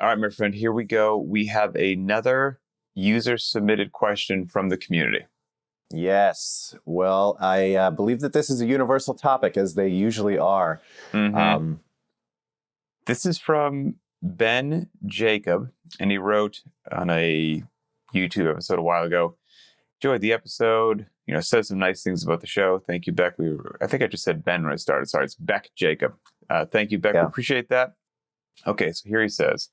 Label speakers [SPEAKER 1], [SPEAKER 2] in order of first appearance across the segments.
[SPEAKER 1] All right, my friend, here we go. We have another user-submitted question from the community.
[SPEAKER 2] Yes. Well, I believe that this is a universal topic, as they usually are.
[SPEAKER 1] Mm-hmm. This is from Ben Jacob, and he wrote on a YouTube episode a while ago, enjoyed the episode, said some nice things about the show. Thank you, Beck. I think I just said Ben when I started. Sorry, it's Beck Jacob. Thank you, Beck.
[SPEAKER 2] Yeah.
[SPEAKER 1] We appreciate that. Okay, so here he says,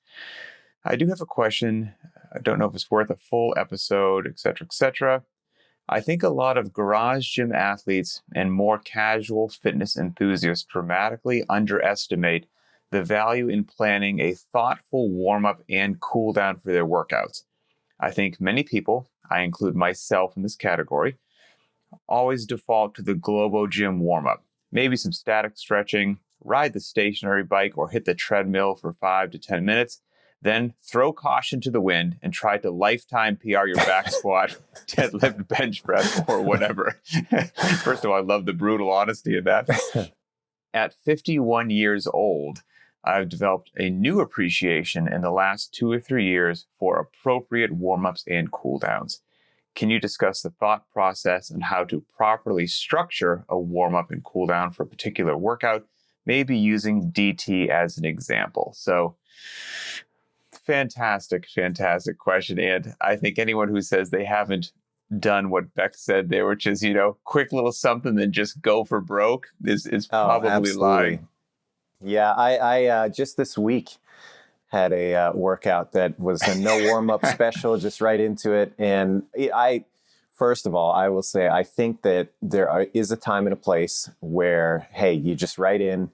[SPEAKER 1] I do have a question. I don't know if it's worth a full episode, etc., etc. I think a lot of garage gym athletes and more casual fitness enthusiasts dramatically underestimate the value in planning a thoughtful warm-up and cool-down for their workouts. I think many people, I include myself in this category, always default to the Globo Gym warm-up. Maybe some static stretching, ride the stationary bike, or hit the treadmill for 5 to 10 minutes. Then throw caution to the wind and try to lifetime PR your back squat, deadlift, bench press, or whatever. First of all, I love the brutal honesty of that. At 51 years old, I've developed a new appreciation in the last 2 or 3 years for appropriate warm-ups and cool-downs. Can you discuss the thought process and how to properly structure a warm-up and cool-down for a particular workout, maybe using DT as an example? So, fantastic question. And I think anyone who says they haven't done what Beck said there, which is, quick little something, then just go for broke, is probably
[SPEAKER 2] absolutely
[SPEAKER 1] lying.
[SPEAKER 2] Yeah, I just this week had a workout that was a no warm-up special, just right into it. And first of all, I will say, I think that there is a time and a place where, hey, you just right in,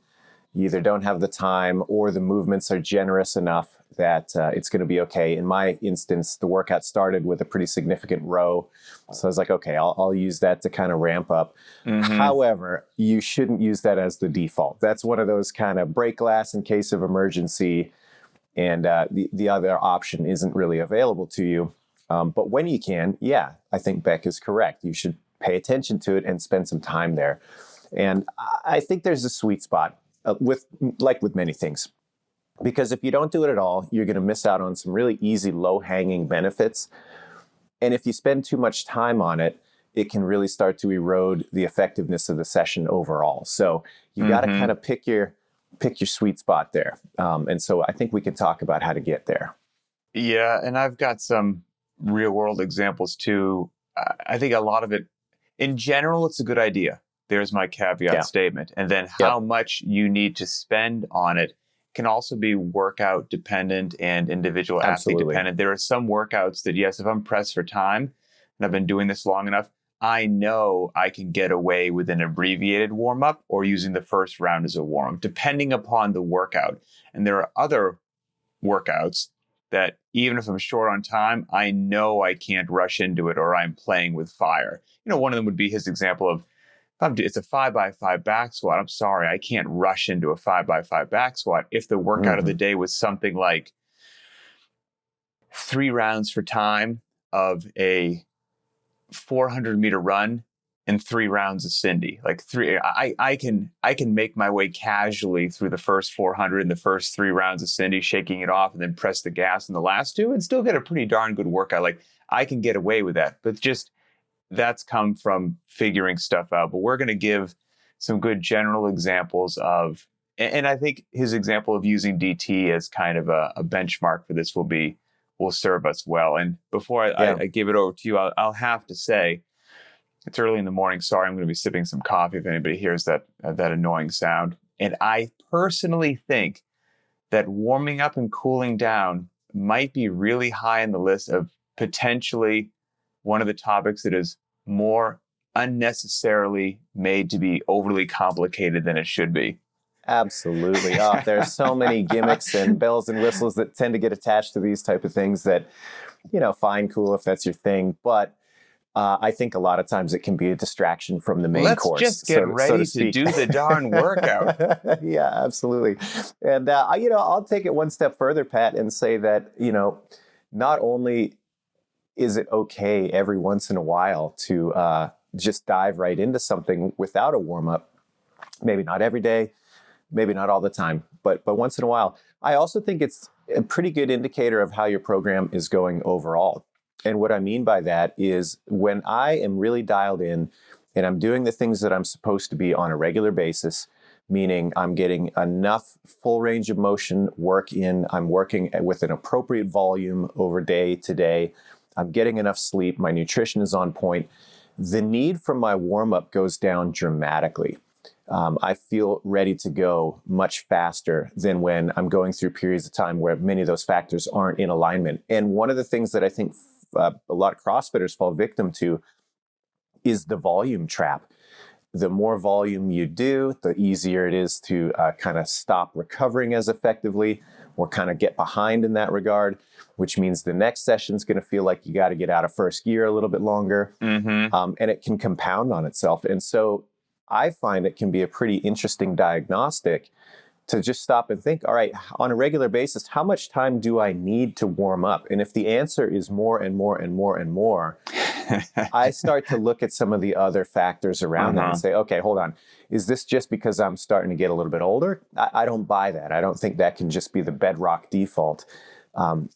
[SPEAKER 2] you either don't have the time or the movements are generous enough that it's going to be okay. In my instance, the workout started with a pretty significant row. So I was like, okay, I'll use that to kind of ramp up. Mm-hmm. However, you shouldn't use that as the default. That's one of those kind of break glass in case of emergency. And the other option isn't really available to you. But when you can, yeah, I think Beck is correct. You should pay attention to it and spend some time there. And I think there's a sweet spot with many things. Because if you don't do it at all, you're going to miss out on some really easy, low-hanging benefits. And if you spend too much time on it, it can really start to erode the effectiveness of the session overall. So you got to kind of pick your sweet spot there. And so I think we can talk about how to get there.
[SPEAKER 1] Yeah, and I've got some real-world examples too. I think a lot of it, in general, it's a good idea. There's my caveat statement. And then how much you need to spend on it can also be workout dependent and individual athlete dependent. There are some workouts that, yes, if I'm pressed for time and I've been doing this long enough, I know I can get away with an abbreviated warm-up or using the first round as a warm-up, depending upon the workout. And there are other workouts that even if I'm short on time, I know I can't rush into it or I'm playing with fire. One of them would be his example of, it's a 5x5 back squat. I'm sorry, I can't rush into a 5x5 back squat. If the workout of the day was something like 3 rounds for time of a 400-meter run and 3 rounds of Cindy, I can make my way casually through the first 400 and the first 3 rounds of Cindy, shaking it off, and then press the gas in the last 2 and still get a pretty darn good workout. I can get away with that, but just that's come from figuring stuff out. But we're going to give some good general examples of, and I think his example of using DT as kind of a benchmark for this will serve us well. And before I give it over to you, I'll have to say, it's early in the morning. Sorry, I'm going to be sipping some coffee if anybody hears that annoying sound. And I personally think that warming up and cooling down might be really high on the list of potentially one of the topics that is more unnecessarily made to be overly complicated than it should be.
[SPEAKER 2] Absolutely. Oh, there's so many gimmicks and bells and whistles that tend to get attached to these type of things that, fine, cool if that's your thing. But I think a lot of times it can be a distraction from the main course.
[SPEAKER 1] Let's just get ready to do the darn workout.
[SPEAKER 2] Yeah, absolutely. And, I'll take it one step further, Pat, and say that, not only is it okay every once in a while to just dive right into something without a warm-up, maybe not every day, maybe not all the time, but once in a while. I also think it's a pretty good indicator of how your program is going overall. And what I mean by that is when I am really dialed in and I'm doing the things that I'm supposed to be on a regular basis, meaning I'm getting enough full range of motion work in, I'm working with an appropriate volume over day to day, I'm getting enough sleep, my nutrition is on point, the need for my warm-up goes down dramatically. I feel ready to go much faster than when I'm going through periods of time where many of those factors aren't in alignment. And one of the things that I think a lot of CrossFitters fall victim to is the volume trap. The more volume you do, the easier it is to kind of stop recovering as effectively or kind of get behind in that regard, which means the next session is going to feel like you got to get out of first gear a little bit longer. And it can compound on itself. And so I find it can be a pretty interesting diagnostic to just stop and think, all right, on a regular basis, how much time do I need to warm up? And if the answer is more and more and more and more, I start to look at some of the other factors around that and say, okay, hold on. Is this just because I'm starting to get a little bit older? I don't buy that. I don't think that can just be the bedrock default.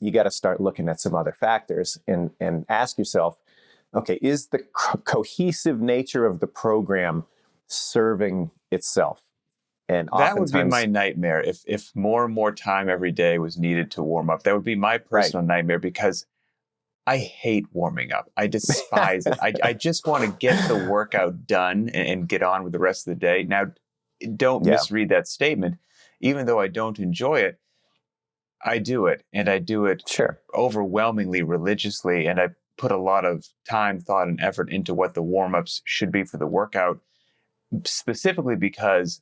[SPEAKER 2] You got to start looking at some other factors and ask yourself, okay, is the cohesive nature of the program serving itself? And
[SPEAKER 1] that would be my nightmare if more and more time every day was needed to warm up. That would be my personal nightmare because I hate warming up. I despise it. I just want to get the workout done and get on with the rest of the day. Now, don't misread that statement. Even though I don't enjoy it, I do it. And I do it overwhelmingly religiously. And I put a lot of time, thought, and effort into what the warm-ups should be for the workout, specifically because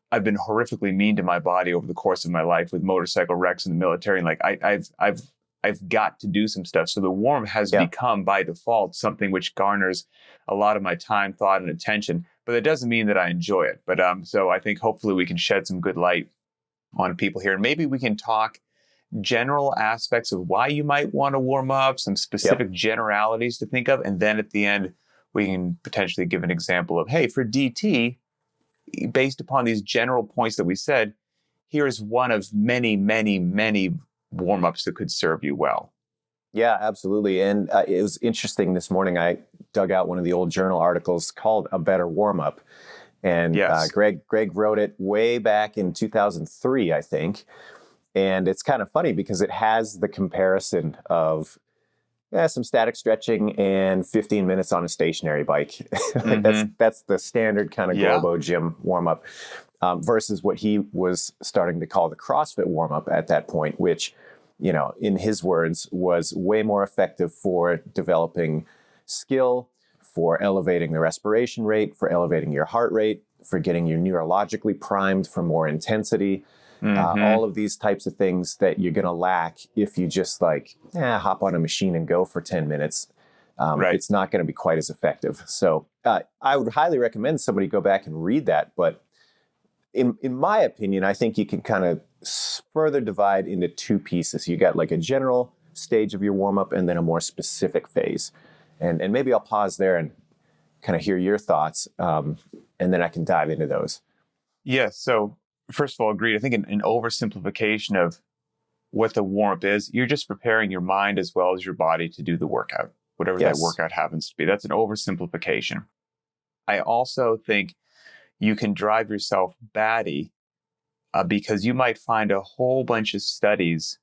[SPEAKER 1] I've been horrifically mean to my body over the course of my life with motorcycle wrecks in the military. And like I've got to do some stuff. So the warm has become by default something which garners a lot of my time, thought, and attention. But that doesn't mean that I enjoy it. But so I think hopefully we can shed some good light on people here. And maybe we can talk general aspects of why you might want to warm up, some specific generalities to think of. And then at the end, we can potentially give an example of, hey, for DT, based upon these general points that we said, here's one of many, many, many warm-ups that could serve you well.
[SPEAKER 2] Yeah, absolutely. And it was interesting this morning. I dug out one of the old journal articles called A Better Warm-Up. And Greg wrote it way back in 2003, I think. And it's kind of funny because it has the comparison of some static stretching and 15 minutes on a stationary bike. That's the standard kind of Globo gym warm-up versus what he was starting to call the CrossFit warm-up at that point, which, you know, in his words, was way more effective for developing skill, for elevating the respiration rate, for elevating your heart rate, for getting you neurologically primed for more intensity. All of these types of things that you're going to lack if you just hop on a machine and go for 10 minutes. It's not going to be quite as effective. So I would highly recommend somebody go back and read that. But in my opinion, I think you can kind of further divide into two pieces. You got like a general stage of your warm up and then a more specific phase. And maybe I'll pause there and kind of hear your thoughts. And then I can dive into those.
[SPEAKER 1] Yes. So first of all, agreed. I think an oversimplification of what the warm-up is, you're just preparing your mind as well as your body to do the workout, whatever that workout happens to be. That's an oversimplification. I also think you can drive yourself batty because you might find a whole bunch of studies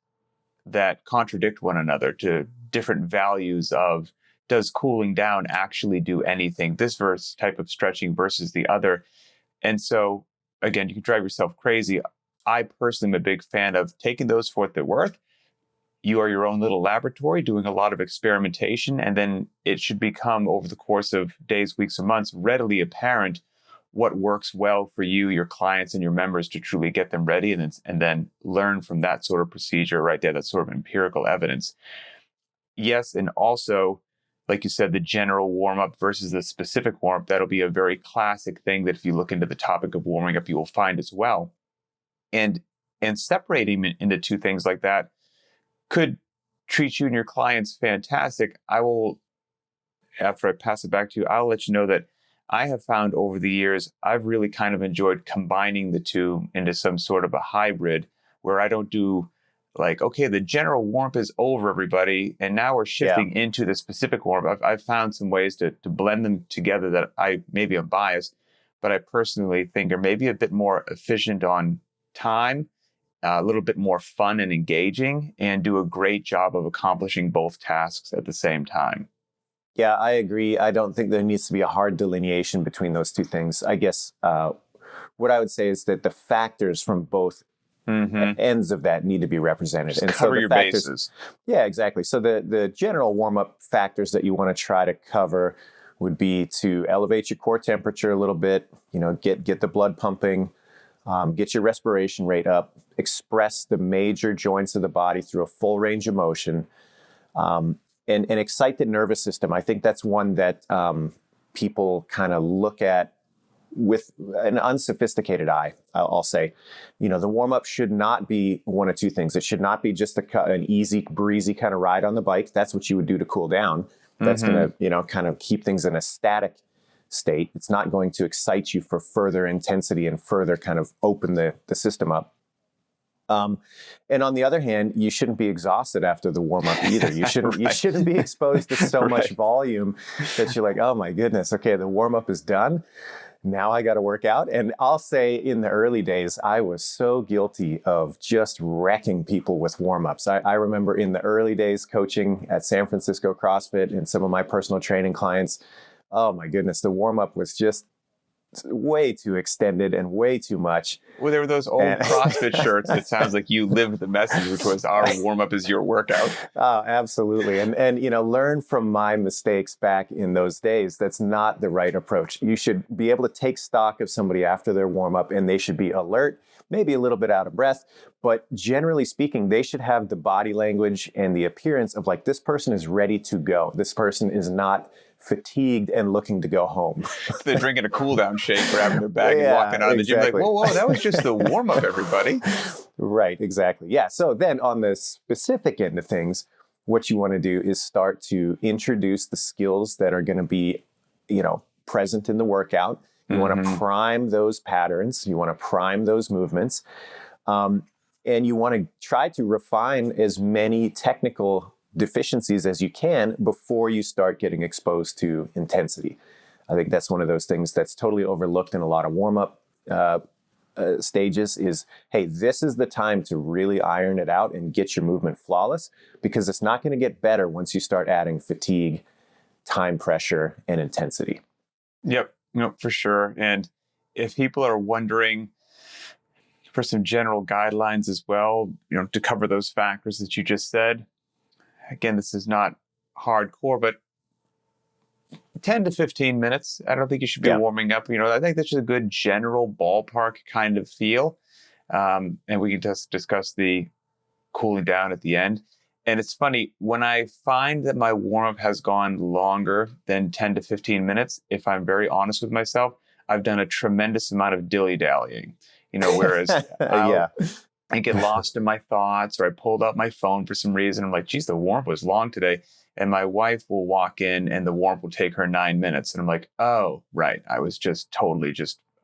[SPEAKER 1] that contradict one another to different values of, does cooling down actually do anything? This type of stretching versus the other. And so again, you can drive yourself crazy. I personally am a big fan of taking those for what they're worth. You are your own little laboratory doing a lot of experimentation, and then it should become, over the course of days, weeks, or months, readily apparent what works well for you, your clients, and your members to truly get them ready, and then learn from that sort of procedure right there, that sort of empirical evidence. Yes, and also, like you said, the general warm-up versus the specific warm-up, that'll be a very classic thing that if you look into the topic of warming up, you will find as well. And separating into two things like that could treat you and your clients fantastic. I will, after I pass it back to you, I'll let you know that I have found over the years, I've really kind of enjoyed combining the two into some sort of a hybrid where I don't do like, okay, the general warm-up is over, everybody, and now we're shifting into the specific warm-up. I've found some ways to blend them together that maybe I'm biased, but I personally think are maybe a bit more efficient on time, a little bit more fun and engaging, and do a great job of accomplishing both tasks at the same time.
[SPEAKER 2] Yeah, I agree. I don't think there needs to be a hard delineation between those two things. I guess what I would say is that the factors from both ends of that need to be represented.
[SPEAKER 1] Just
[SPEAKER 2] and
[SPEAKER 1] cover
[SPEAKER 2] so
[SPEAKER 1] your
[SPEAKER 2] factors,
[SPEAKER 1] bases.
[SPEAKER 2] Yeah, exactly. So the general warm-up factors that you want to try to cover would be to elevate your core temperature a little bit, get the blood pumping, get your respiration rate up, express the major joints of the body through a full range of motion, and excite the nervous system. I think that's one that people kind of look at with an unsophisticated eye, I'll say. The warm-up should not be one of two things. It should not be just an easy, breezy kind of ride on the bike. That's what you would do to cool down. That's going to, kind of keep things in a static state. It's not going to excite you for further intensity and further kind of open the system up. And on the other hand, you shouldn't be exhausted after the warm-up either. You shouldn't you shouldn't be exposed to so much volume that you're like, oh my goodness, okay, the warm-up is done. Now I got to work out. And I'll say in the early days, I was so guilty of just wrecking people with warm-ups. I remember in the early days coaching at San Francisco CrossFit and some of my personal training clients, oh my goodness, the warm-up was just way too extended and way too much.
[SPEAKER 1] Well, there were those old CrossFit shirts. It sounds like you lived the message, which was our warm-up is your workout.
[SPEAKER 2] Oh, absolutely. And learn from my mistakes back in those days. That's not the right approach. You should be able to take stock of somebody after their warm-up, and they should be alert, maybe a little bit out of breath, but generally speaking, they should have the body language and the appearance of like, this person is ready to go. This person is not fatigued and looking to go home.
[SPEAKER 1] They're drinking a cool down shake, grabbing their bag and walking out of the gym like, whoa, that was just the warm-up, everybody.
[SPEAKER 2] Right, exactly. Yeah. So then on the specific end of things, what you want to do is start to introduce the skills that are going to be, present in the workout. You want to prime those patterns. You want to prime those movements. And you want to try to refine as many technical deficiencies as you can before you start getting exposed to intensity. I think that's one of those things that's totally overlooked in a lot of warm-up stages is, hey, this is the time to really iron it out and get your movement flawless, because it's not going to get better once you start adding fatigue, time pressure, and intensity.
[SPEAKER 1] Yep, for sure. And if people are wondering for some general guidelines as well, to cover those factors that you just said, again, this is not hardcore, but 10 to 15 minutes. I don't think you should be warming up. I think that's just a good general ballpark kind of feel. And we can just discuss the cooling down at the end. And it's funny, when I find that my warm-up has gone longer than 10 to 15 minutes, if I'm very honest with myself, I've done a tremendous amount of dilly-dallying. Whereas I get lost in my thoughts, or I pulled out my phone for some reason. I'm like, geez, the warmth was long today. And my wife will walk in and the warmth will take her 9 minutes. And I'm like, oh, right. I was just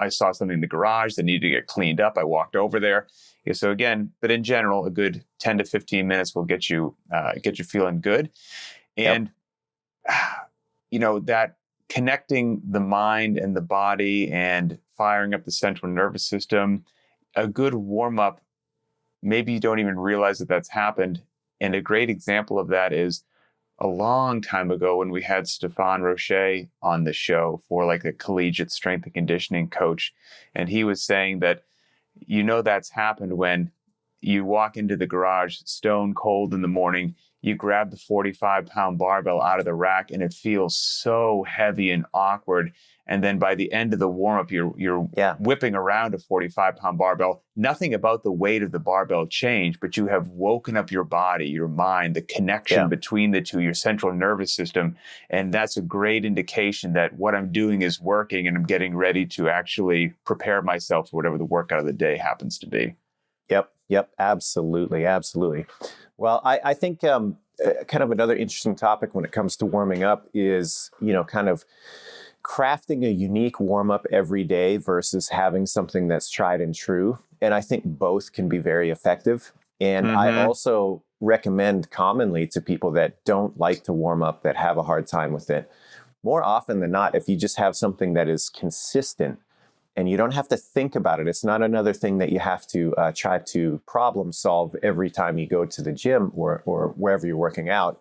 [SPEAKER 1] I saw something in the garage that needed to get cleaned up. I walked over there. Yeah, so again, but in general, a good 10 to 15 minutes will get you feeling good. And, that connecting the mind and the body and firing up the central nervous system, a good warm-up, maybe you don't even realize that that's happened. And a great example of that is a long time ago when we had Stefan Roche on the show for like a collegiate strength and conditioning coach. And he was saying that, that's happened when you walk into the garage stone cold in the morning, you grab the 45-pound barbell out of the rack and it feels so heavy and awkward. And then by the end of the warm-up, you're whipping around a 45-pound barbell. Nothing about the weight of the barbell changed, but you have woken up your body, your mind, the connection between the two, your central nervous system. And that's a great indication that what I'm doing is working and I'm getting ready to actually prepare myself for whatever the workout of the day happens to be.
[SPEAKER 2] Yep. Absolutely. Well, I think kind of another interesting topic when it comes to warming up is, kind of crafting a unique warm-up every day versus having something that's tried and true. And I think both can be very effective. And I
[SPEAKER 1] Mm-hmm.
[SPEAKER 2] also recommend commonly to people that don't like to warm up, that have a hard time with it, more often than not, if you just have something that is consistent and you don't have to think about it, it's not another thing that you have to try to problem solve every time you go to the gym or wherever you're working out.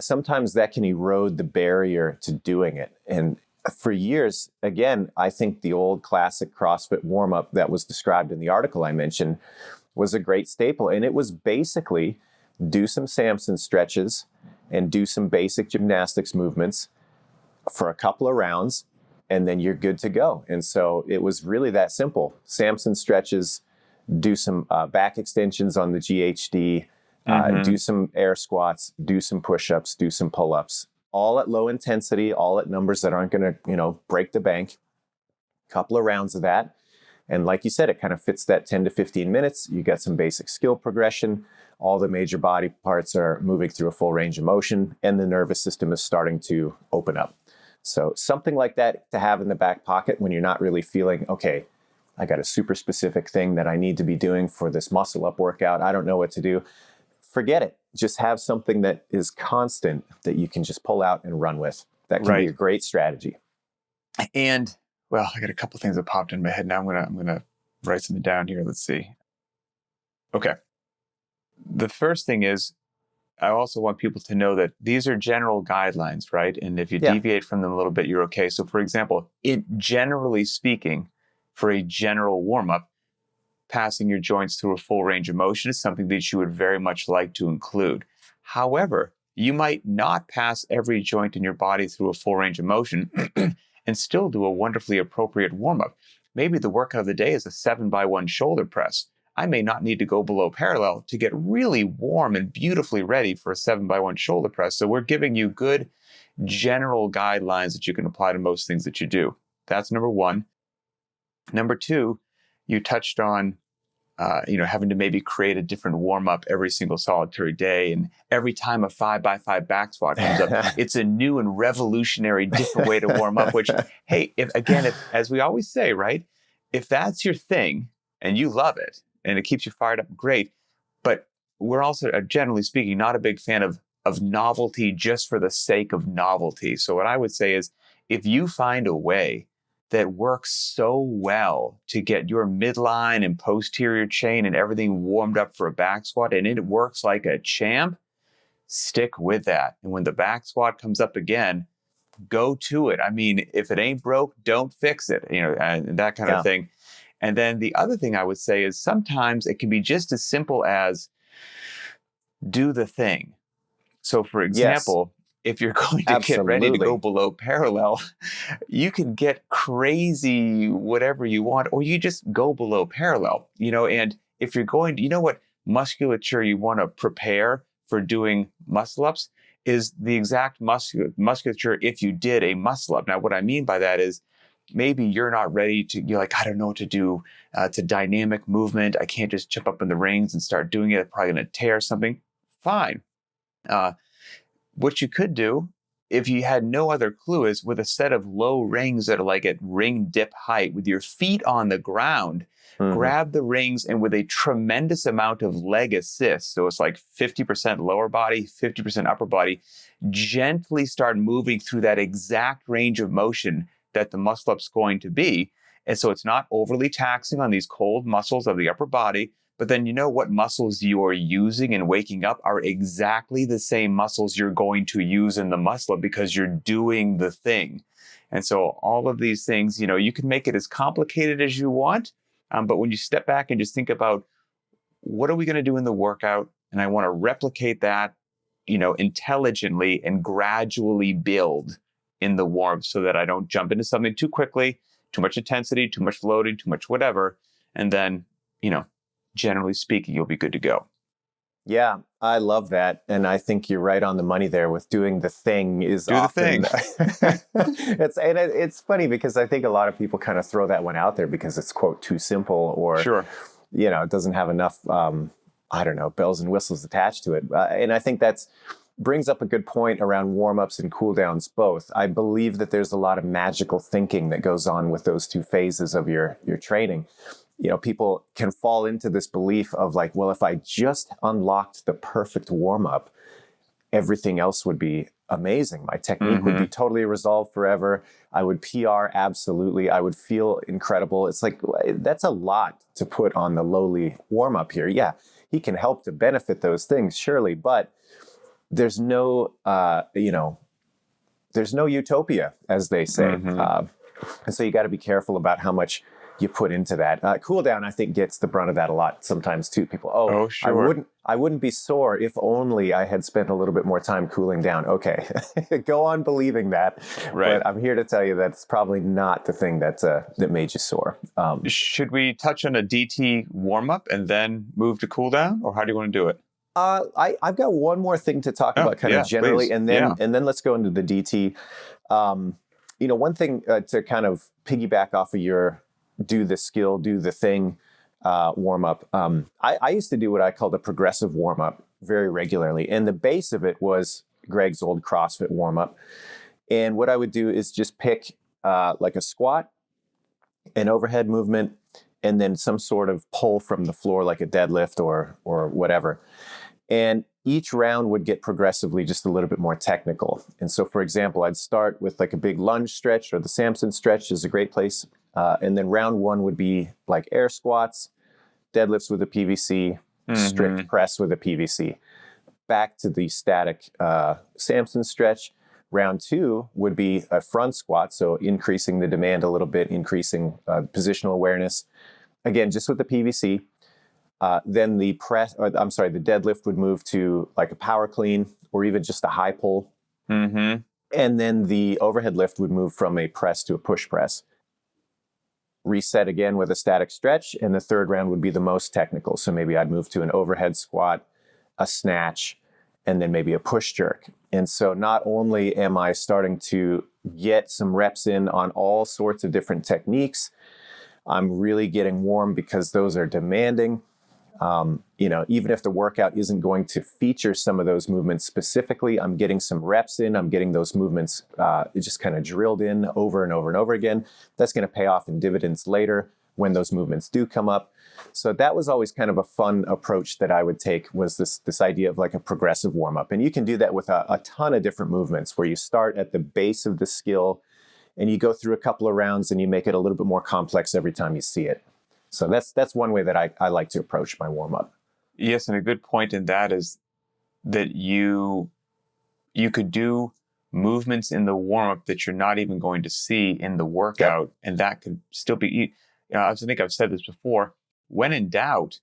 [SPEAKER 2] Sometimes that can erode the barrier to doing it. And for years, again, I think the old classic CrossFit warm-up that was described in the article I mentioned was a great staple. And it was basically do some Samson stretches and do some basic gymnastics movements for a couple of rounds, and then you're good to go. And so it was really that simple. Samson stretches, do some back extensions on the GHD, do some air squats, do some push-ups, do some pull-ups, all at low intensity, all at numbers that aren't going to, break the bank. Couple of rounds of that. And like you said, it kind of fits that 10 to 15 minutes. You got some basic skill progression. All the major body parts are moving through a full range of motion, and the nervous system is starting to open up. So something like that to have in the back pocket when you're not really feeling, okay, I got a super specific thing that I need to be doing for this muscle up workout. I don't know what to do. Forget it. Just have something that is constant that you can just pull out and run with. That can be a great strategy.
[SPEAKER 1] And well, I got a couple things that popped in my head. Now I'm gonna write something down here. Let's see. Okay. The first thing is, I also want people to know that these are general guidelines, right? And if you deviate from them a little bit, you're okay. So for example, generally speaking, for a general warm-up, passing your joints through a full range of motion is something that you would very much like to include. However, you might not pass every joint in your body through a full range of motion and still do a wonderfully appropriate warm-up. Maybe the workout of the day is a 7x1 shoulder press. I may not need to go below parallel to get really warm and beautifully ready for a 7x1 shoulder press. So we're giving you good general guidelines that you can apply to most things that you do. That's number one. Number two, you touched on having to maybe create a different warm-up every single solitary day. And every time a 5x5 back squat comes up, it's a new and revolutionary different way to warm up, which, hey, if as we always say, right, if that's your thing and you love it and it keeps you fired up, great. But we're also, generally speaking, not a big fan of novelty just for the sake of novelty. So what I would say is, if you find a way that works so well to get your midline and posterior chain and everything warmed up for a back squat, and it works like a champ, stick with that. And when the back squat comes up again, go to it. I mean, if it ain't broke, don't fix it, and that kind of thing. And then the other thing I would say is, sometimes it can be just as simple as do the thing. So for example, if you're going to get ready to go below parallel, you can get crazy whatever you want, or you just go below parallel, and if you're going to, what musculature you want to prepare for doing muscle ups is the exact musculature if you did a muscle up. Now, what I mean by that is, maybe you're not ready to, you're like, I don't know what to do. It's a dynamic movement. I can't just jump up in the rings and start doing it. I'm probably going to tear something. Fine. What you could do, if you had no other clue, is with a set of low rings that are like at ring dip height, with your feet on the ground, grab the rings, and with a tremendous amount of leg assist, so it's like 50% lower body, 50% upper body, gently start moving through that exact range of motion that the muscle up's going to be. And so it's not overly taxing on these cold muscles of the upper body. But then what muscles you are using and waking up are exactly the same muscles you're going to use in the muscle up, because you're doing the thing. And so all of these things, you can make it as complicated as you want. But when you step back and just think about, what are we going to do in the workout? And I want to replicate that, intelligently and gradually build in the warmth, so that I don't jump into something too quickly, too much intensity, too much loading, too much whatever. And then, generally speaking, you'll be good to go.
[SPEAKER 2] Yeah, I love that. And I think you're right on the money there with doing the thing is often. It's funny because I think a lot of people kind of throw that one out there because it's, quote, too simple, or, it doesn't have enough, bells and whistles attached to it. And I think that's brings up a good point around warm-ups and cool-downs both. I believe that there's a lot of magical thinking that goes on with those two phases of your training. people can fall into this belief of like, well, if I just unlocked the perfect warm up, everything else would be amazing. My technique would be totally resolved forever. I would PR absolutely. I would feel incredible. It's like, that's a lot to put on the lowly warm up here. Yeah, he can help to benefit those things, surely, but there's no, there's no utopia, as they say. And so you got to be careful about how much you put into that. Cool down, I think, gets the brunt of that a lot sometimes too. People,
[SPEAKER 1] sure.
[SPEAKER 2] I wouldn't be sore if only I had spent a little bit more time cooling down. Okay, go on believing that.
[SPEAKER 1] Right.
[SPEAKER 2] But I'm here to tell you that's probably not the thing that made you sore.
[SPEAKER 1] Should we touch on a DT warm up and then move to cool down, or how do you want to do it?
[SPEAKER 2] I've got one more thing to talk about kind of generally,
[SPEAKER 1] please.
[SPEAKER 2] and then let's go into the DT. One thing to kind of piggyback off of your do the skill, do the thing warm up. I used to do what I called a progressive warm up very regularly. And the base of it was Greg's old CrossFit warm up. And what I would do is just pick like a squat, an overhead movement, and then some sort of pull from the floor, like a deadlift or whatever. And each round would get progressively just a little bit more technical. And so, for example, I'd start with like a big lunge stretch, or the Samson stretch is a great place. And then round one would be like air squats, deadlifts with a PVC, strict press with a PVC. Back to the static Samson stretch. Round two would be a front squat, so increasing the demand a little bit, increasing positional awareness. Again, just with the PVC. Then the deadlift would move to like a power clean or even just a high pull. And then the overhead lift would move from a press to a push press. Reset again with a static stretch, and the third round would be the most technical. So maybe I'd move to an overhead squat, a snatch, and then maybe a push jerk. And so not only am I starting to get some reps in on all sorts of different techniques, I'm really getting warm because those are demanding. Even if the workout isn't going to feature some of those movements specifically, I'm getting some reps in. I'm getting those movements just kind of drilled in over and over and over again. That's going to pay off in dividends later when those movements do come up. So that was always kind of a fun approach that I would take, was this idea of like a progressive warm-up. And you can do that with a ton of different movements, where you start at the base of the skill and you go through a couple of rounds and you make it a little bit more complex every time you see it. So that's one way that I like to approach my warm-up.
[SPEAKER 1] Yes, and a good point in that is that you could do movements in the warm-up that you're not even going to see in the workout, and that could still be, I think I've said this before, when in doubt,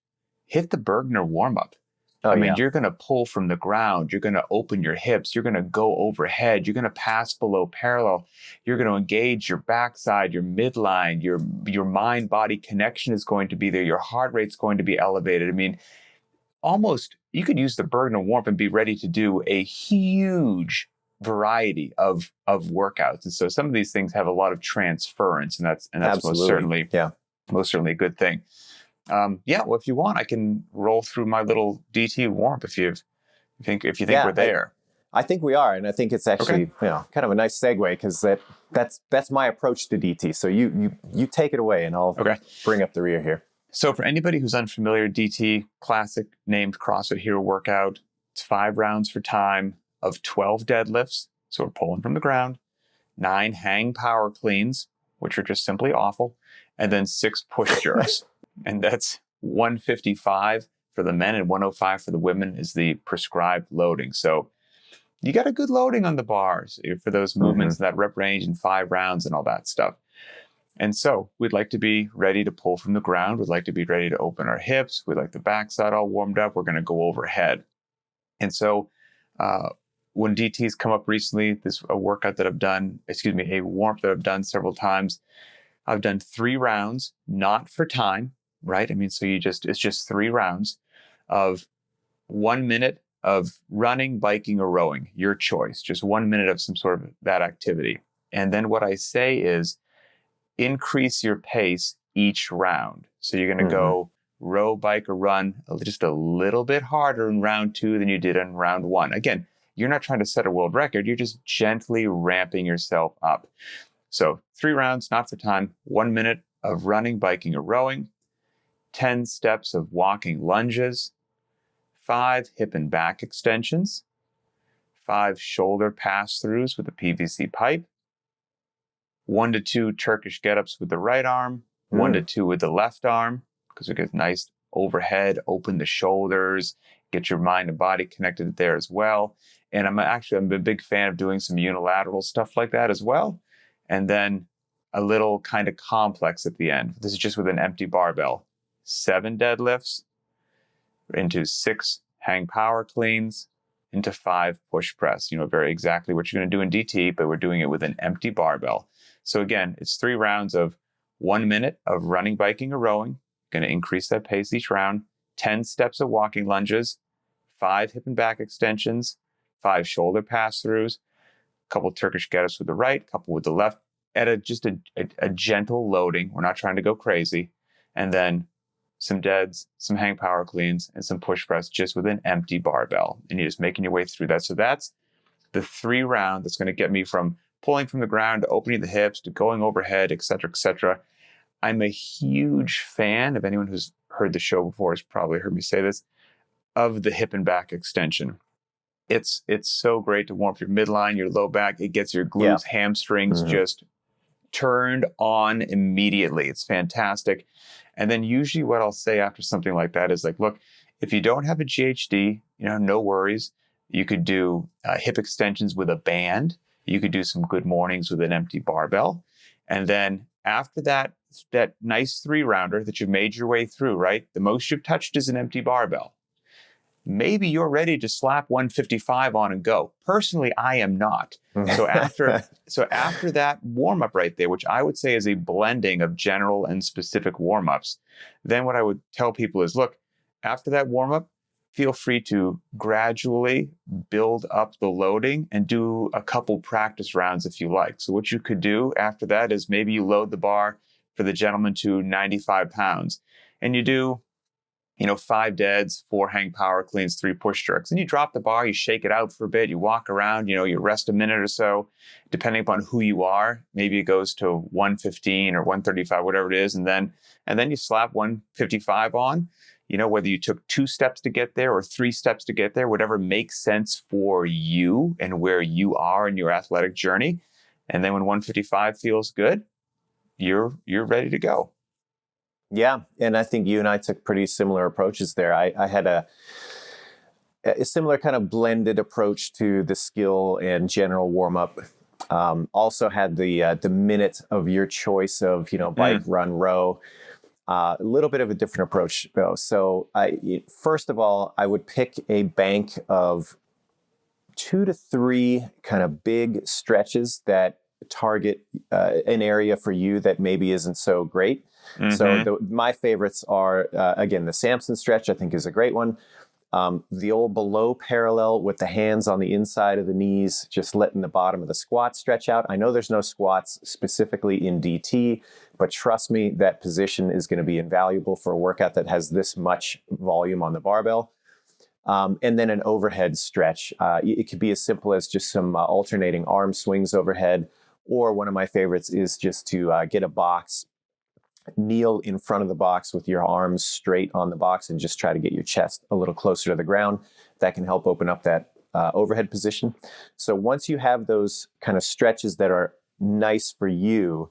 [SPEAKER 1] hit the Bergner warm-up. You're going to pull from the ground. You're going to open your hips. You're going to go overhead. You're going to pass below parallel. You're going to engage your backside, your midline, your mind-body connection is going to be there. Your heart rate's going to be elevated. Almost you could use the Bergner warm-up and be ready to do a huge variety of workouts. And so some of these things have a lot of transference, and that's most certainly a good thing. Well, if you want, I can roll through my little DT warm-up if you think we're there.
[SPEAKER 2] I think we are, and I think it's actually kind of a nice segue, because that's my approach to DT. So you take it away, and I'll bring up the rear here.
[SPEAKER 1] So for anybody who's unfamiliar, DT, classic named CrossFit Hero workout. It's 5 rounds for time of 12 deadlifts. So we're pulling from the ground, 9 hang power cleans, which are just simply awful, and then 6 push jerks. And that's 155 for the men and 105 for the women is the prescribed loading. So you got a good loading on the bars for those movements, that rep range in 5 rounds and all that stuff. And so we'd like to be ready to pull from the ground. We'd like to be ready to open our hips. We'd like the backside all warmed up. We're going to go overhead. And so when DT's come up recently, a warm-up that I've done several times. I've done 3 rounds, not for time, right? So it's just 3 rounds of 1 minute of running, biking, or rowing, your choice, just 1 minute of some sort of that activity. And then what I say is increase your pace each round. So you're going to go row, bike, or run just a little bit harder in round 2 than you did in round 1. Again, you're not trying to set a world record. You're just gently ramping yourself up. So 3 rounds, not for time, 1 minute of running, biking, or rowing. 10 steps of walking lunges, 5 hip and back extensions, 5 shoulder pass-throughs with a PVC pipe, 1 to 2 Turkish get-ups with the right arm, 1 to 2 with the left arm, because we get nice overhead, open the shoulders, get your mind and body connected there as well. And I'm a big fan of doing some unilateral stuff like that as well. And then a little kind of complex at the end. This is just with an empty barbell. 7 deadlifts into 6 hang power cleans into 5 push press. Very exactly what you're going to do in DT, but we're doing it with an empty barbell. So again, it's 3 rounds of 1 minute of running, biking, or rowing. Going to increase that pace each round. 10 steps of walking lunges, 5 hip and back extensions, 5 shoulder pass-throughs, a couple Turkish get-ups with the right, a couple with the left, at just a gentle loading. We're not trying to go crazy. And then some deads, some hang power cleans, and some push press just with an empty barbell. And you're just making your way through that. So that's the 3 round that's going to get me from pulling from the ground to opening the hips to going overhead, et cetera, et cetera. I'm a huge fan of anyone who's heard the show before has probably heard me say this, of the hip and back extension. It's so great to warm up your midline, your low back. It gets your glutes, hamstrings just turned on immediately. It's fantastic. And then usually what I'll say after something like that is like, look, if you don't have a GHD, no worries. You could do hip extensions with a band. You could do some good mornings with an empty barbell. And then after that nice 3-rounder that you've made your way through, right? The most you've touched is an empty barbell. Maybe you're ready to slap 155 on and go. Personally, I am not. So after that warm-up right there, which I would say is a blending of general and specific warm-ups, then what I would tell people is, look, after that warm-up, feel free to gradually build up the loading and do a couple practice rounds if you like. So what you could do after that is maybe you load the bar for the gentleman to 95 pounds and you do 5 deads, 4 hang power cleans, 3 push jerks. And you drop the bar, you shake it out for a bit, you walk around, you rest a minute or so, depending upon who you are. Maybe it goes to 115 or 135, whatever it is. And then you slap 155 on, whether you took 2 steps to get there or 3 steps to get there, whatever makes sense for you and where you are in your athletic journey. And then when 155 feels good, you're ready to go.
[SPEAKER 2] Yeah, and I think you and I took pretty similar approaches there. I had a similar kind of blended approach to the skill and general warm-up. Also had the minute of your choice of, bike, run, row. A little bit of a different approach, though. So first of all, I would pick a bank of 2 to 3 kind of big stretches that target an area for you that maybe isn't so great. So my favorites are, again, the Samson stretch, I think is a great one. The old below parallel with the hands on the inside of the knees, just letting the bottom of the squat stretch out. I know there's no squats specifically in DT, but trust me, that position is going to be invaluable for a workout that has this much volume on the barbell. And then an overhead stretch. It could be as simple as just some alternating arm swings overhead, or one of my favorites is just to get a box, kneel in front of the box with your arms straight on the box and just try to get your chest a little closer to the ground. That can help open up that overhead position. So once you have those kind of stretches that are nice for you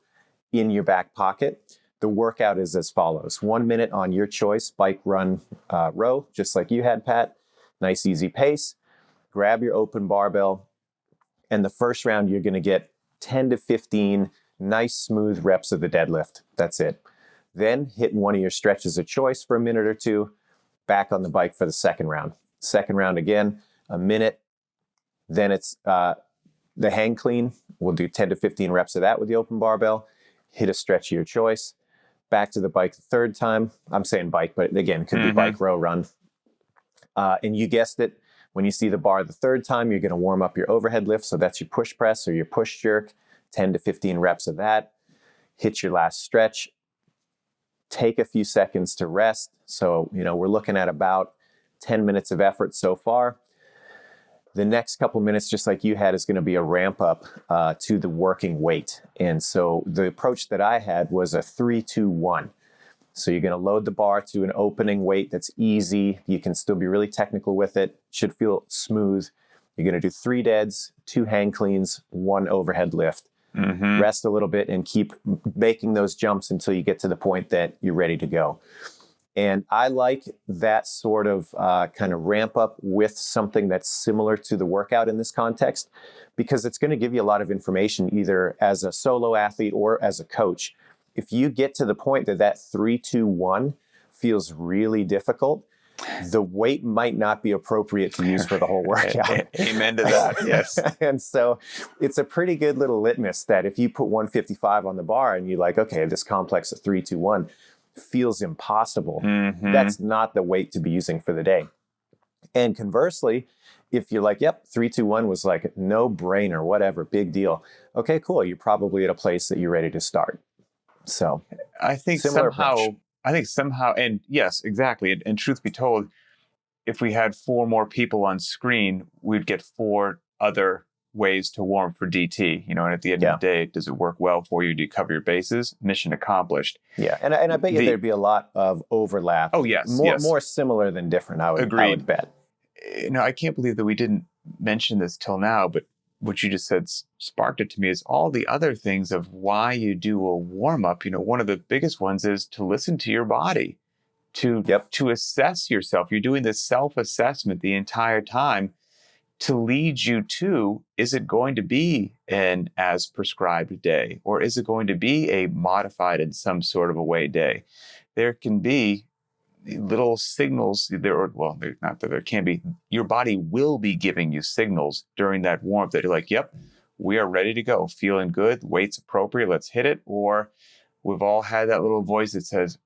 [SPEAKER 2] in your back pocket, the workout is as follows. 1 minute on your choice, bike, run, row, just like you had, Pat. Nice, easy pace. Grab your open barbell. And the first round, you're going to get 10 to 15 nice, smooth reps of the deadlift. That's it. Then hit one of your stretches of choice for a minute or 2. Back on the bike for the second round. Second round again, a minute. Then it's the hang clean. We'll do 10 to 15 reps of that with the open barbell. Hit a stretch of your choice. Back to the bike the third time. I'm saying bike, but again, it could be bike, row, run. And you guessed it. When you see the bar the third time, you're going to warm up your overhead lift. So that's your push press or your push jerk. 10 to 15 reps of that. Hit your last stretch. Take a few seconds to rest. So, we're looking at about 10 minutes of effort so far. The next couple minutes, just like you had, is going to be a ramp up to the working weight. And so the approach that I had was a 3-2-1. So you're going to load the bar to an opening weight that's easy. You can still be really technical with it. Should feel smooth. You're going to do 3 deads, 2 hang cleans, 1 overhead lift. Rest a little bit and keep making those jumps until you get to the point that you're ready to go. And I like that sort of kind of ramp up with something that's similar to the workout in this context, because it's going to give you a lot of information either as a solo athlete or as a coach. If you get to the point that 3-2-1 feels really difficult, the weight might not be appropriate to use for the whole workout.
[SPEAKER 1] Amen to that, yes.
[SPEAKER 2] And so it's a pretty good little litmus that if you put 155 on the bar and you're like, okay, this complex of 3-2-1 feels impossible, that's not the weight to be using for the day. And conversely, if you're like, yep, 3-2-1 was like no brainer, whatever, big deal. Okay, cool. You're probably at a place that you're ready to start. So
[SPEAKER 1] I think somehow, and yes, exactly. And truth be told, if we had 4 more people on screen, we'd get 4 other ways to warm for DT. And at the end of the day, does it work well for you? Do you cover your bases? Mission accomplished.
[SPEAKER 2] Yeah, and I bet you there'd be a lot of overlap.
[SPEAKER 1] Oh yes,
[SPEAKER 2] more similar than different. I would bet.
[SPEAKER 1] I can't believe that we didn't mention this till now, but what you just said sparked it to me is all the other things of why you do a warm-up. One of the biggest ones is to listen to your body, to assess yourself. You're doing this self-assessment the entire time to lead you to, is it going to be an as prescribed day, or is it going to be a modified in some sort of a way day? There can be little signals not that there can be, your body will be giving you signals during that warmth that you're like, yep, we are ready to go, feeling good, weight's appropriate, let's hit it. Or we've all had that little voice that says,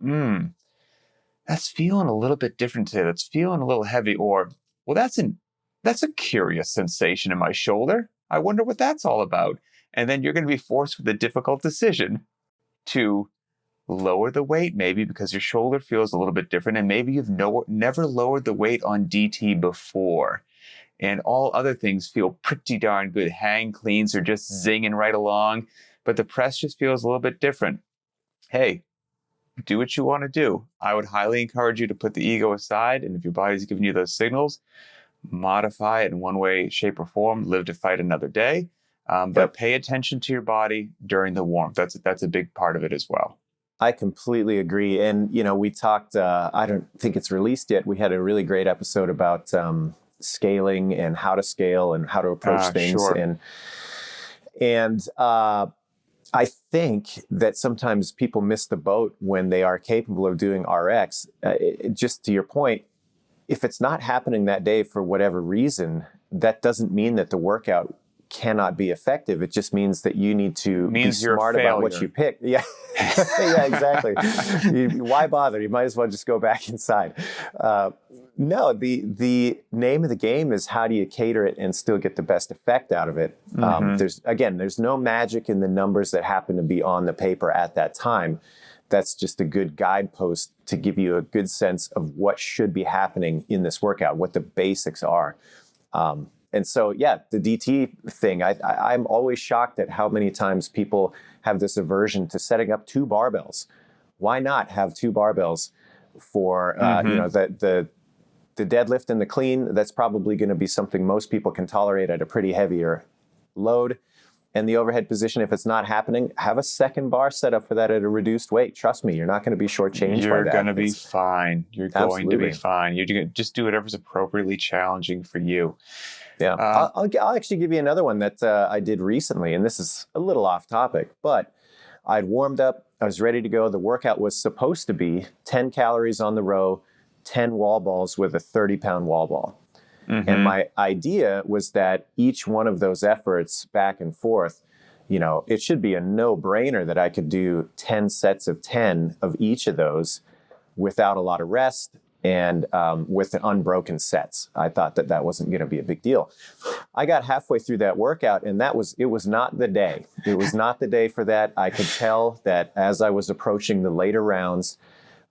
[SPEAKER 1] that's feeling a little bit different today, that's feeling a little heavy, or well, that's a curious sensation in my shoulder, I wonder what that's all about. And then you're going to be forced with a difficult decision to lower the weight, maybe because your shoulder feels a little bit different, and maybe you've never lowered the weight on DT before, and all other things feel pretty darn good. Hang cleans are just zinging right along, but the press just feels a little bit different. Hey, do what you want to do. I would highly encourage you to put the ego aside, and if your body's giving you those signals, modify it in one way, shape, or form. Live to fight another day, but pay attention to your body during the warmth. That's a big part of it as well.
[SPEAKER 2] I completely agree. And, we talked, I don't think it's released yet. We had a really great episode about scaling and how to scale and how to approach things.
[SPEAKER 1] Sure.
[SPEAKER 2] And I think that sometimes people miss the boat when they are capable of doing RX. Just to your point, if it's not happening that day for whatever reason, that doesn't mean that the workout cannot be effective. It just means that you need to be smart about what you pick. Yeah, yeah, exactly. Why bother? You might as well just go back inside. No, the name of the game is how do you cater it and still get the best effect out of it. There's no magic in the numbers that happen to be on the paper at that time. That's just a good guidepost to give you a good sense of what should be happening in this workout, what the basics are. And so, the DT thing, I'm always shocked at how many times people have this aversion to setting up 2 barbells. Why not have 2 barbells for, the deadlift and the clean? That's probably going to be something most people can tolerate at a pretty heavier load. And the overhead position, if it's not happening, have a second bar set up for that at a reduced weight. Trust me, you're not going to be shortchanged by that.
[SPEAKER 1] You're going to be fine. You're going to be fine. You're going to just do whatever's appropriately challenging for you.
[SPEAKER 2] Yeah, I'll actually give you another one that I did recently, and this is a little off topic, but I'd warmed up, I was ready to go. The workout was supposed to be 10 calories on the row, 10 wall balls with a 30-pound wall ball. And my idea was that each one of those efforts back and forth, it should be a no-brainer that I could do 10 sets of 10 of each of those without a lot of rest and with unbroken sets. I thought that wasn't going to be a big deal. I got halfway through that workout, and it was not the day. It was not the day for that. I could tell that as I was approaching the later rounds,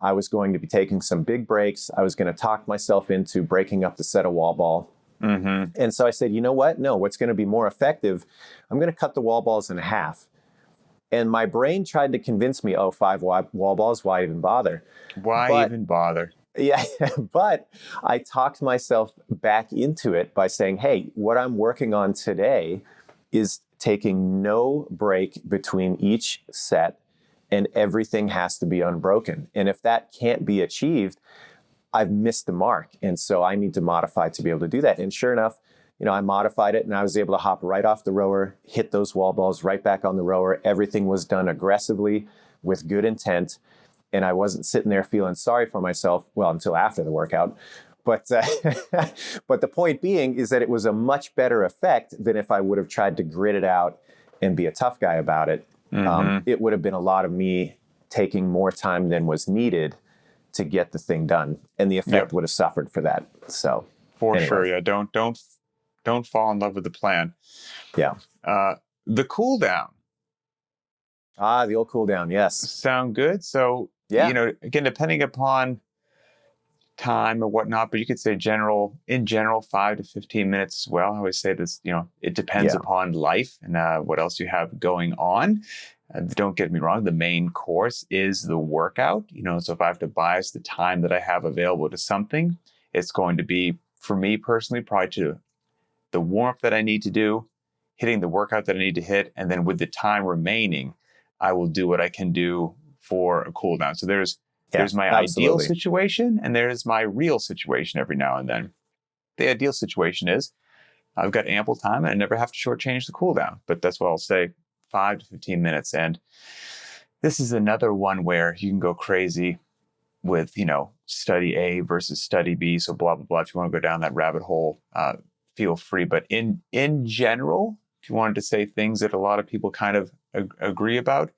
[SPEAKER 2] I was going to be taking some big breaks. I was going to talk myself into breaking up the set of wall ball. And so I said, you know what? No, what's going to be more effective, I'm going to cut the wall balls in half. And my brain tried to convince me, oh, five wall balls, why even bother?
[SPEAKER 1] Why
[SPEAKER 2] But
[SPEAKER 1] even bother?
[SPEAKER 2] yeah, but I talked myself back into it by saying, hey, what I'm working on today is taking no break between each set, and everything has to be unbroken. And if that can't be achieved, I've missed the mark. And so I need to modify to be able to do that. And sure enough, I modified it and I was able to hop right off the rower, hit those wall balls right back on the rower. Everything was done aggressively with good intent. And I wasn't sitting there feeling sorry for myself, well, until after the workout. But but the point being is that it was a much better effect than if I would have tried to grit it out and be a tough guy about it. It would have been a lot of me taking more time than was needed to get the thing done, and the effect would have suffered for that. So
[SPEAKER 1] for sure, yeah. Don't fall in love with the plan.
[SPEAKER 2] Yeah.
[SPEAKER 1] The cool down.
[SPEAKER 2] The old cool down. Yes.
[SPEAKER 1] Sound good. So again, depending upon time or whatnot, but you could say in general 5 to 15 minutes as well. I always say this, it depends upon life and what else you have going on. Don't get me wrong, the main course is the workout, so if I have to bias the time that I have available to something, it's going to be, for me personally, probably to the warm-up that I need to do, hitting the workout that I need to hit, and then with the time remaining, I will do what I can do for a cool down. So there's my ideal situation, and there's my real situation every now and then. The ideal situation is I've got ample time and I never have to shortchange the cool down. But that's what I'll say, 5 to 15 minutes. And this is another one where you can go crazy with, study A versus study B. So blah, blah, blah. If you want to go down that rabbit hole, feel free. But in general, if you wanted to say things that a lot of people kind of agree about,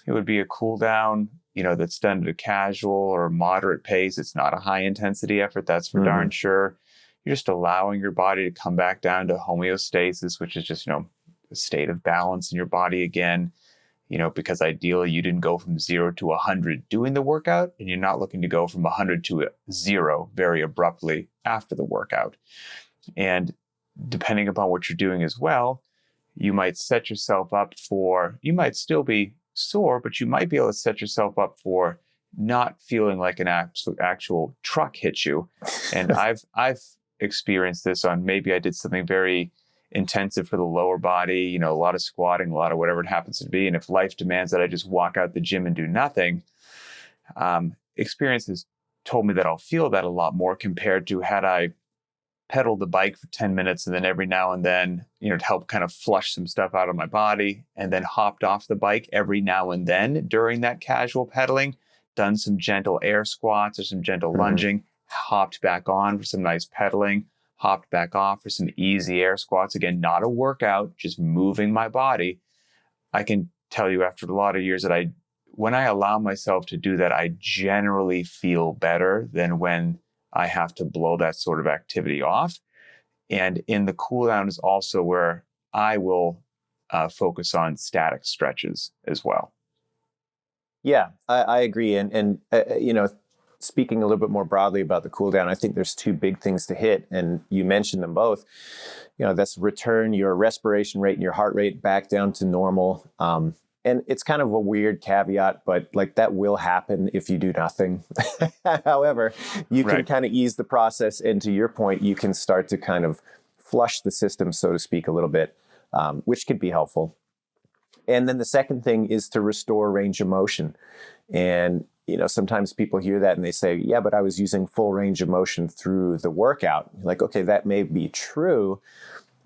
[SPEAKER 1] it would be a cool down, that's done at a casual or moderate pace. It's not a high intensity effort. That's for darn sure. You're just allowing your body to come back down to homeostasis, which is just, a state of balance in your body again, because ideally you didn't go from 0 to 100 doing the workout, and you're not looking to go from 100 to 0 very abruptly after the workout. And depending upon what you're doing as well, you might set yourself up you might still be sore, but you might be able to set yourself up for not feeling like an actual truck hit you. And I've experienced this on, maybe I did something very intensive for the lower body, a lot of squatting, a lot of whatever it happens to be. And if life demands that I just walk out the gym and do nothing, experience has told me that I'll feel that a lot more compared to had I pedaled the bike for 10 minutes and then every now and then, to help kind of flush some stuff out of my body, and then hopped off the bike every now and then during that casual pedaling, done some gentle air squats or some gentle lunging, hopped back on for some nice pedaling, hopped back off for some easy air squats. Again, not a workout, just moving my body. I can tell you after a lot of years that when I allow myself to do that, I generally feel better than when I have to blow that sort of activity off. And in the cool down is also where I will focus on static stretches as well.
[SPEAKER 2] Yeah, I agree. And speaking a little bit more broadly about the cool down, I think there's two big things to hit, and you mentioned them both. That's return your respiration rate and your heart rate back down to normal. And it's kind of a weird caveat, but like that will happen if you do nothing. However, you can kind of ease the process. And to your point, you can start to kind of flush the system, so to speak, a little bit, which could be helpful. And then the second thing is to restore range of motion. And, sometimes people hear that and they say, yeah, but I was using full range of motion through the workout. Like, okay, that may be true,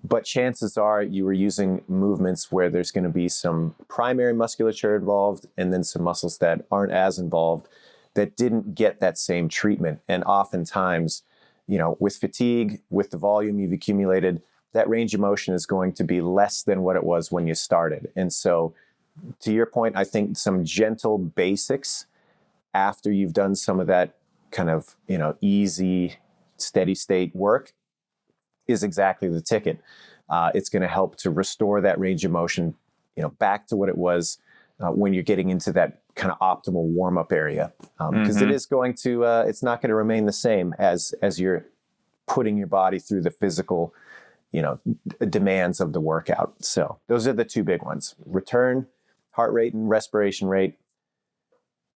[SPEAKER 2] but chances are you were using movements where there's going to be some primary musculature involved and then some muscles that aren't as involved that didn't get that same treatment. And oftentimes, with fatigue, with the volume you've accumulated, that range of motion is going to be less than what it was when you started. And so to your point, I think some gentle basics after you've done some of that kind of, easy, steady state work is exactly the ticket. It's going to help to restore that range of motion, back to what it was when you're getting into that kind of optimal warm-up area. Because it is going to, it's not going to remain the same as you're putting your body through the physical, demands of the workout. So those are the two big ones: return heart rate and respiration rate,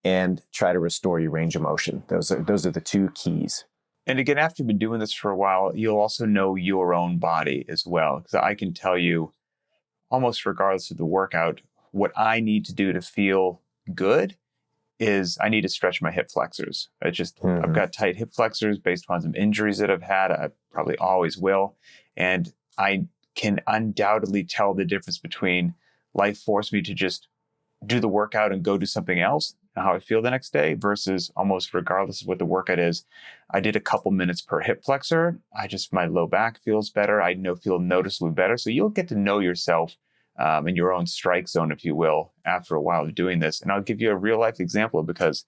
[SPEAKER 2] and try to restore your range of motion. Those are the two keys.
[SPEAKER 1] And again, after you've been doing this for a while, you'll also know your own body as well. Because I can tell you, almost regardless of the workout, what I need to do to feel good is I need to stretch my hip flexors. I've got tight hip flexors based upon some injuries that I've had. I probably always will. And I can undoubtedly tell the difference between life forced me to just do the workout and go do something else and how I feel the next day versus almost regardless of what the workout is. I did a couple minutes per hip flexor. My low back feels better. I feel noticeably better. So you'll get to know yourself in your own strike zone, if you will, after a while of doing this. And I'll give you a real life example because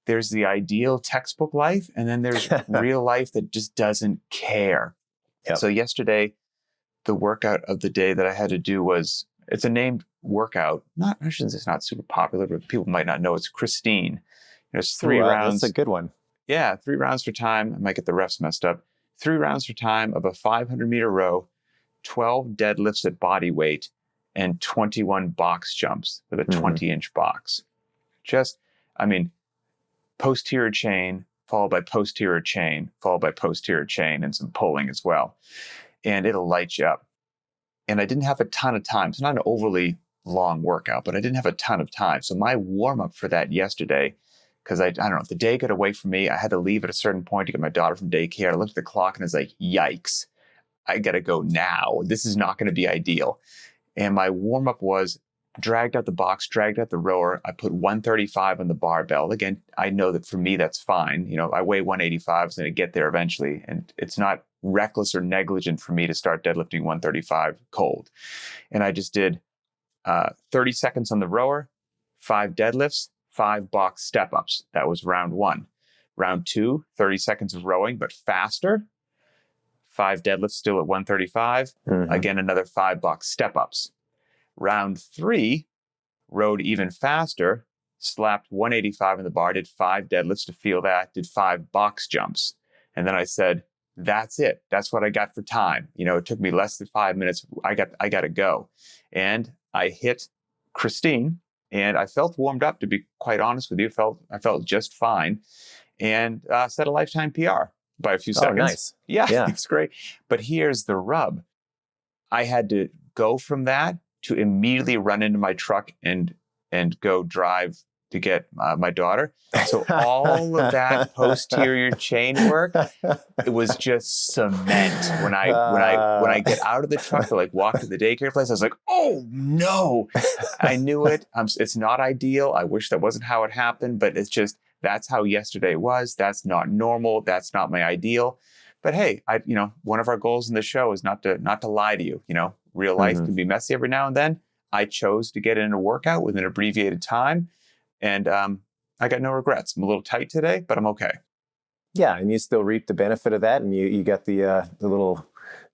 [SPEAKER 1] there's the ideal textbook life and then there's real life that just doesn't care. Yep. So yesterday, the workout of the day that I had to do it's a named workout. I shouldn't say it's not super popular, but people might not know. It's Christine. There's 3 rounds.
[SPEAKER 2] That's a good one.
[SPEAKER 1] Yeah, 3 rounds for time. I might get the refs messed up. 3 rounds for time of a 500-meter row, 12 deadlifts at body weight, and 21 box jumps with a 20-inch box. Posterior chain, followed by posterior chain, followed by posterior chain, and some pulling as well. And it'll light you up. And I didn't have a ton of time. It's not an overly long workout, but I didn't have a ton of time. So my warm-up for that yesterday, because I don't know, if the day got away from me, I had to leave at a certain point to get my daughter from daycare. I looked at the clock and I was like, yikes, I got to go now. This is not going to be ideal. And my warm-up was dragged out the box, dragged out the rower. I put 135 on the barbell. Again, I know that for me, that's fine. I weigh 185. I was going to get there eventually. And it's not reckless or negligent for me to start deadlifting 135 cold. And I just did 30 seconds on the rower, 5 deadlifts, 5 box step-ups. That was round 1. Round 2, 30 seconds of rowing, but faster. 5 deadlifts still at 135. Again, another 5 box step-ups. Round 3, rowed even faster, slapped 185 in the bar, did 5 deadlifts to feel that, did 5 box jumps. And then I said, that's it. That's what I got for time. It took me less than 5 minutes. I got to go. And I hit Christine and I felt warmed up, to be quite honest with you. I felt just fine and set a lifetime PR by a few seconds.
[SPEAKER 2] Nice.
[SPEAKER 1] Yeah, it's great. But here's the rub. I had to go from that to immediately run into my truck and go drive to get my daughter. So all of that posterior chain work, it was just cement. When I get out of the truck to walk to the daycare place, I was like, oh no, I knew it. It's not ideal. I wish that wasn't how it happened, but it's just, that's how yesterday was. That's not normal. That's not my ideal. But hey, one of our goals in the show is not to lie to you. Real life can be messy every now and then. I chose to get in a workout with an abbreviated time. And I got no regrets. I'm a little tight today, but I'm okay.
[SPEAKER 2] Yeah, and you still reap the benefit of that. And you got the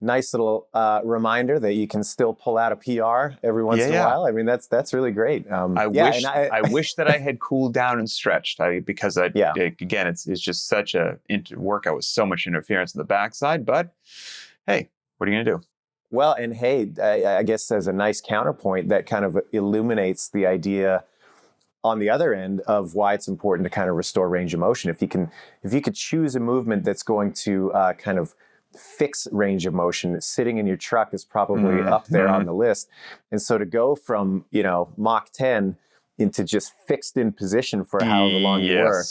[SPEAKER 2] nice little reminder that you can still pull out a PR every once in a while. I mean, that's really great.
[SPEAKER 1] I wish that I had cooled down and stretched because again, it's just such a workout with so much interference in the backside. But hey, what are you going to do?
[SPEAKER 2] Well, and hey, I guess as a nice counterpoint, that kind of illuminates the idea on the other end of why it's important to kind of restore range of motion. If you could choose a movement that's going to kind of fix range of motion, sitting in your truck is probably up there on the list. And so to go from, Mach 10 into just fixed in position for however long you were,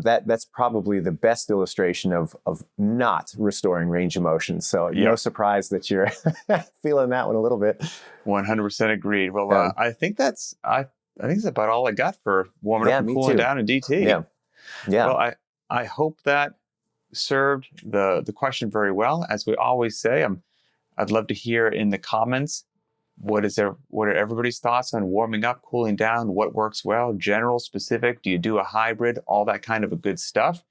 [SPEAKER 2] that's probably the best illustration of not restoring range of motion. So no surprise that you're feeling that one a little bit.
[SPEAKER 1] 100% agreed. Well, I think that's about all I got for warming up and cooling down in DT. Yeah. Well, I hope that served the question very well. As we always say, I'd love to hear in the comments what are everybody's thoughts on warming up, cooling down, what works well, general, specific, do you do a hybrid, all that kind of a good stuff.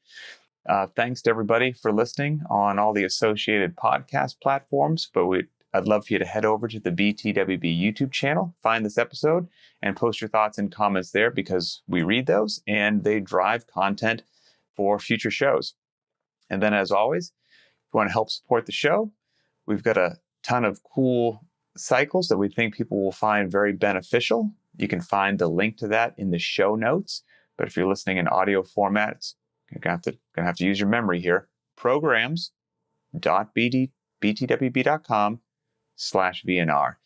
[SPEAKER 1] Thanks to everybody for listening on all the associated podcast platforms, but I'd love for you to head over to the btwb YouTube channel, find this episode, and post your thoughts and comments there because we read those and they drive content for future shows. And then as always, if you want to help support the show, we've got a ton of cool cycles that we think people will find very beneficial. You can find the link to that in the show notes. But if you're listening in audio format, you're gonna have to use your memory here. Programs.btwb.com/VNR.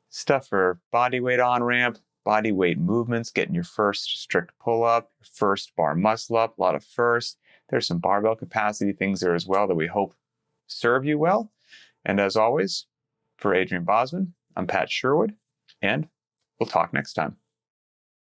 [SPEAKER 1] Stuff for body weight on ramp, body weight movements, getting your first strict pull up, your first bar muscle up, a lot of first. There's some barbell capacity things there as well that we hope serve you well. And as always, for Adrian Bosman, I'm Pat Sherwood, and we'll talk next time.